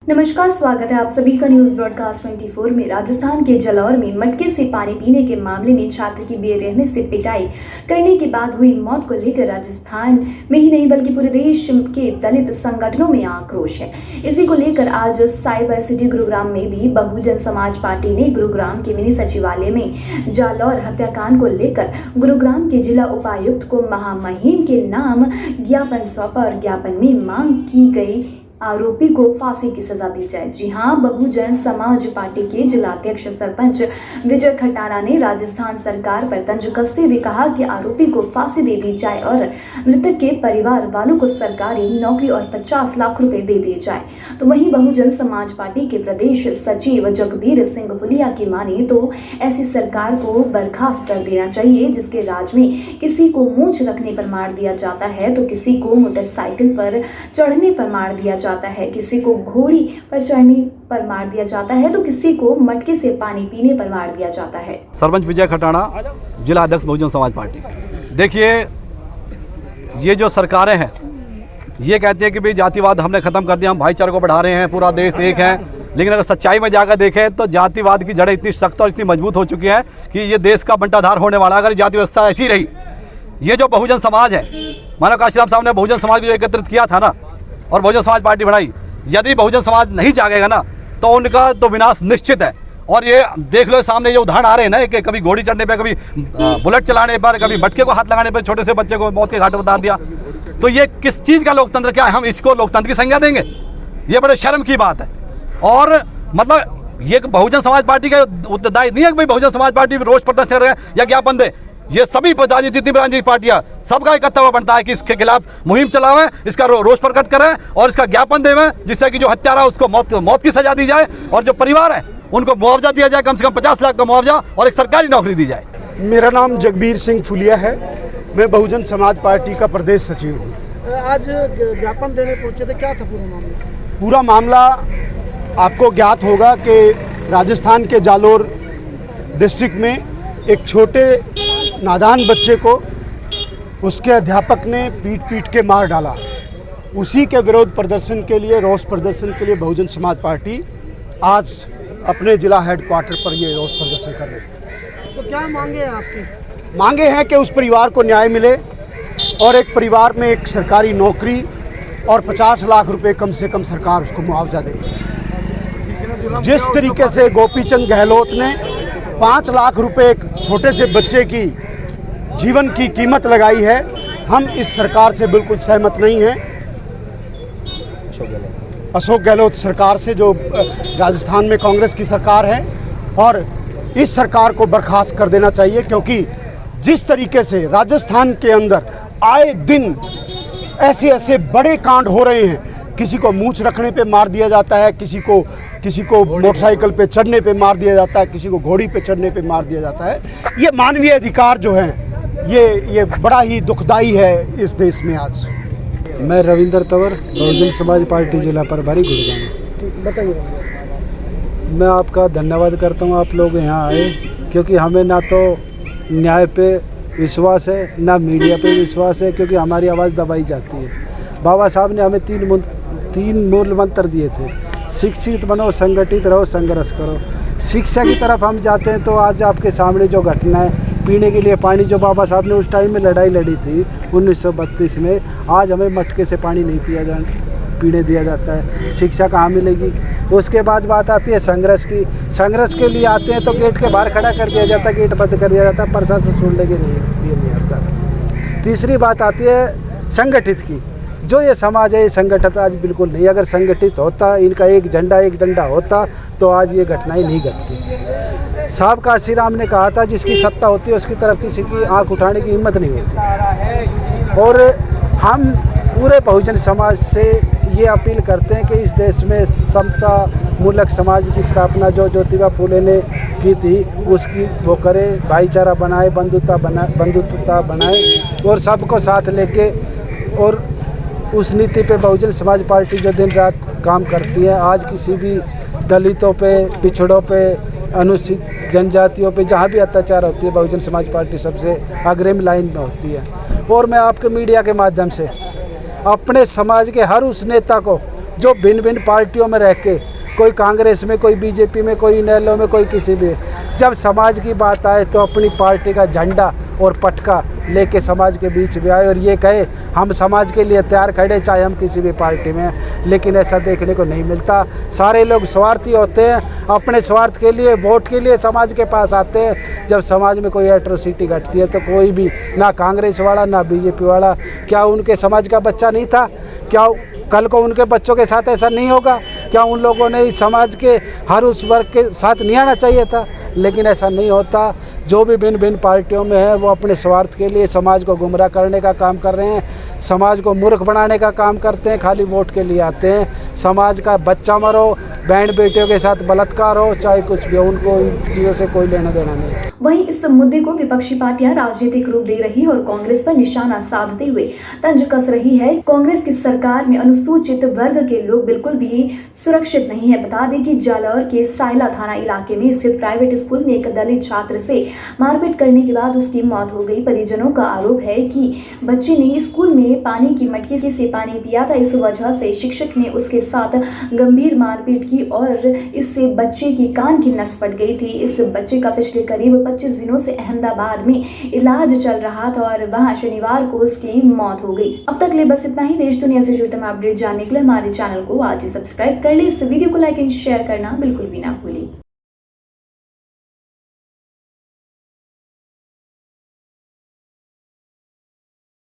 नमस्कार, स्वागत है आप सभी का न्यूज ब्रॉडकास्ट 24 में। राजस्थान के जालौर में मटके से पानी पीने के मामले में छात्र की बेरहमी से पिटाई करने के बाद हुई मौत को लेकर राजस्थान में ही नहीं बल्कि पूरे देश के दलित संगठनों में आक्रोश है। इसी को लेकर आज साइबर सिटी गुरुग्राम में भी बहुजन समाज पार्टी ने गुरुग्राम के मिनी सचिवालय में जालौर हत्याकांड को लेकर गुरुग्राम के जिला उपायुक्त को महामहिम के नाम ज्ञापन सौंपा और ज्ञापन में मांग की गई आरोपी को फांसी की सजा दी जाए। जी हां, बहुजन समाज पार्टी के जिलाध्यक्ष सरपंच विजय खटाना ने राजस्थान सरकार पर तंज कसते हुए कहा कि आरोपी को फांसी दे दी जाए और मृतक के परिवार वालों को सरकारी नौकरी और 50 लाख रुपए दे दिए जाए। तो वहीं बहुजन समाज पार्टी के प्रदेश सचिव जगबीर सिंह फुलिया की माने तो ऐसी सरकार को बर्खास्त कर देना चाहिए जिसके राज में किसी को मूंछ रखने पर मार दिया जाता है तो किसी को मोटरसाइकिल पर चढ़ने पर मार दिया जाता है, किसी को घोड़ी पर चढ़ने पर मार दिया जाता है तो किसी को मटके से पानी पीने पर मार दिया जाता है। सरपंच विजय खटाना, जिला अध्यक्ष बहुजन समाज पार्टी। देखिए, ये जो सरकारें हैं ये कहती है कि भाई जातिवाद हमने खत्म कर दिया, हम भाईचारे को बढ़ा रहे हैं, पूरा देश एक है। लेकिन अगर सच्चाई में जाकर देखें तो जातिवाद की जड़ें इतनी सख्त और इतनी मजबूत हो चुकी है कि ये देश का बंटाधार होने वाला। अगर जाति व्यवस्था ऐसी रही, ये जो बहुजन समाज है, मानव काशीराम साहब ने बहुजन समाज को एकत्रित किया था ना और बहुजन समाज पार्टी बनाई। यदि बहुजन समाज नहीं जागेगा ना तो उनका तो विनाश निश्चित है। और ये देख लो, सामने जो उदाहरण आ रहे हैं ना कि कभी घोड़ी चढ़ने पे, कभी बुलेट चलाने पर, कभी मटके को हाथ लगाने पर छोटे से बच्चे को मौत के घाट उतार दिया। तो ये किस चीज़ का लोकतंत्र? क्या हम इसको लोकतंत्र की संज्ञा देंगे? ये बड़े शर्म की बात है। और मतलब ये बहुजन समाज पार्टी का उत्तरदायी नहीं है कि भाई बहुजन समाज पार्टी रोष प्रदर्शन कर रहे हैं या ज्ञापन दे। ये सभी राजनीतिक पार्टियां, सबका एक कर्तव्य बनता है कि इसके खिलाफ मुहिम चलावें, इसका रोष प्रकट करें और इसका ज्ञापन देवें, जिससे कि जो हत्यारा उसको मौत की सजा दी जाए और जो परिवार है उनको मुआवजा दिया जाए, कम से कम 50 लाख का मुआवजा, और एक सरकारी नौकरी दी जाए। मेरा नाम जगबीर सिंह फुलिया है, मैं बहुजन समाज पार्टी का प्रदेश सचिव हूँ। आज ज्ञापन देने पहुंचे थे, क्या था पूरा मामला? पूरा मामला आपको ज्ञात होगा कि राजस्थान के जालोर डिस्ट्रिक्ट में एक छोटे नादान बच्चे को उसके अध्यापक ने पीट के मार डाला। उसी के विरोध प्रदर्शन के लिए, रोष प्रदर्शन के लिए बहुजन समाज पार्टी आज अपने जिला हेडक्वार्टर पर ये रोष प्रदर्शन कर रही है। तो क्या मांगे हैं आपकी? मांगे हैं कि उस परिवार को न्याय मिले और एक परिवार में एक सरकारी नौकरी और 50 लाख रुपए कम से कम सरकार उसको मुआवजा दे। जिस तरीके से गोपीचंद गहलोत ने 5 लाख रुपए एक छोटे से बच्चे की जीवन की कीमत लगाई है, हम इस सरकार से बिल्कुल सहमत नहीं हैं। अशोक गहलोत सरकार से, जो राजस्थान में कांग्रेस की सरकार है, और इस सरकार को बर्खास्त कर देना चाहिए क्योंकि जिस तरीके से राजस्थान के अंदर आए दिन ऐसे बड़े कांड हो रहे हैं, किसी को मूंछ रखने पे मार दिया जाता है, किसी को मोटरसाइकिल पे चढ़ने पे मार दिया जाता है, किसी को घोड़ी पे चढ़ने पे मार दिया जाता है। ये मानवीय अधिकार जो हैं ये बड़ा ही दुखदाई है इस देश में आज। मैं रविंद्र तंवर, बहुजन समाज पार्टी जिला प्रभारी गुरुग्राम। बताइए। मैं आपका धन्यवाद करता हूँ, आप लोग यहाँ आए, क्योंकि हमें ना तो न्याय पे विश्वास है ना मीडिया पे विश्वास है, क्योंकि हमारी आवाज़ दबाई जाती है। बाबा साहब ने हमें तीन मूल मंत्र दिए थे: शिक्षित बनो, संगठित रहो, संघर्ष करो। शिक्षा की तरफ हम जाते हैं तो आज आपके सामने जो घटना है, पीने के लिए पानी, जो बाबा साहब ने उस टाइम में लड़ाई लड़ी थी 1932 में, आज हमें मटके से पानी नहीं पीने दिया जाता है। शिक्षा कहाँ मिलेगी? उसके बाद बात आती है संघर्ष की। संघर्ष के लिए आते हैं तो गेट के बाहर खड़ा कर दिया जाता है, गेट बंद कर दिया जाता है, प्रशासन सुनने के लिए नहीं आता। तीसरी बात आती है संगठित की। जो ये समाज है, ये संगठित आज बिल्कुल नहीं। अगर संगठित होता, इनका एक झंडा एक डंडा होता तो आज ये घटनाएं नहीं घटती। साहब काशीराम ने कहा था, जिसकी सत्ता होती है उसकी तरफ किसी की आंख उठाने की हिम्मत नहीं होती। और हम पूरे बहुजन समाज से ये अपील करते हैं कि इस देश में समता मूलक समाज की स्थापना जो ज्योतिबा फूले ने की थी उसकी वो करे, भाईचारा बनाए, बंधुत्वता बनाए और सबको साथ लेके, और उस नीति पे बहुजन समाज पार्टी जो दिन रात काम करती है। आज किसी भी दलितों पे, पिछड़ों पे, अनुसूचित जनजातियों पे जहाँ भी अत्याचार होती है, बहुजन समाज पार्टी सबसे अग्रिम लाइन में होती है। और मैं आपके मीडिया के माध्यम से अपने समाज के हर उस नेता को जो भिन्न भिन्न पार्टियों में रह के, कोई कांग्रेस में, कोई बीजेपी में, कोई इनेलो में, कोई किसी भी, जब समाज की बात आए तो अपनी पार्टी का झंडा और पटका लेके समाज के बीच में आए और ये कहे हम समाज के लिए तैयार खड़े, चाहे हम किसी भी पार्टी में हैं। लेकिन ऐसा देखने को नहीं मिलता। सारे लोग स्वार्थी होते हैं, अपने स्वार्थ के लिए, वोट के लिए समाज के पास आते हैं। जब समाज में कोई एट्रोसिटी घटती है तो कोई भी, ना कांग्रेस वाला ना बीजेपी वाला, क्या उनके समाज का बच्चा नहीं था? क्या कल को उनके बच्चों के साथ ऐसा नहीं होगा? क्या उन लोगों ने इस समाज के हर उस वर्ग के साथ नहीं आना चाहिए था? लेकिन ऐसा नहीं होता। जो भी भिन्न भिन्न पार्टियों में है वो अपने स्वार्थ के लिए समाज को गुमराह करने का काम कर रहे हैं, समाज को मूर्ख बनाने का काम करते हैं, खाली वोट के लिए आते हैं। समाज का बच्चा मरो, बहन बेटियों के साथ बलात्कार हो, चाहे कुछ भी हो, उनको इन चीज़ों से कोई लेना देना नहीं। वहीं इस मुद्दे को विपक्षी पार्टियां राजनीतिक रूप दे रही और कांग्रेस पर निशाना साधते हुए तंज कस रही है। कांग्रेस की सरकार में अनुसूचित वर्ग के लोग बिल्कुल भी सुरक्षित नहीं है। बता दें कि जालौर के सायला थाना इलाके में स्थित प्राइवेट स्कूल में एक दलित छात्र से मारपीट करने के बाद उसकी मौत हो गई। परिजनों का आरोप है कि बच्चे ने स्कूल में पानी की मटके से पानी पिया था। इस वजह से शिक्षक ने उसके साथ गंभीर मारपीट की और इससे बच्चे की कान की नस फट गई थी। इस बच्चे का पिछले करीब 25 दिनों से अहमदाबाद में इलाज चल रहा था और वहां शनिवार को उसकी मौत हो गई। अब तक ले बस इतना ही। देश दुनिया से जुड़े तमाम अपडेट जानने के लिए हमारे चैनल को आज ही सब्सक्राइब कर ले। इस वीडियो को लाइक एंड शेयर करना बिल्कुल भी ना भूलिए।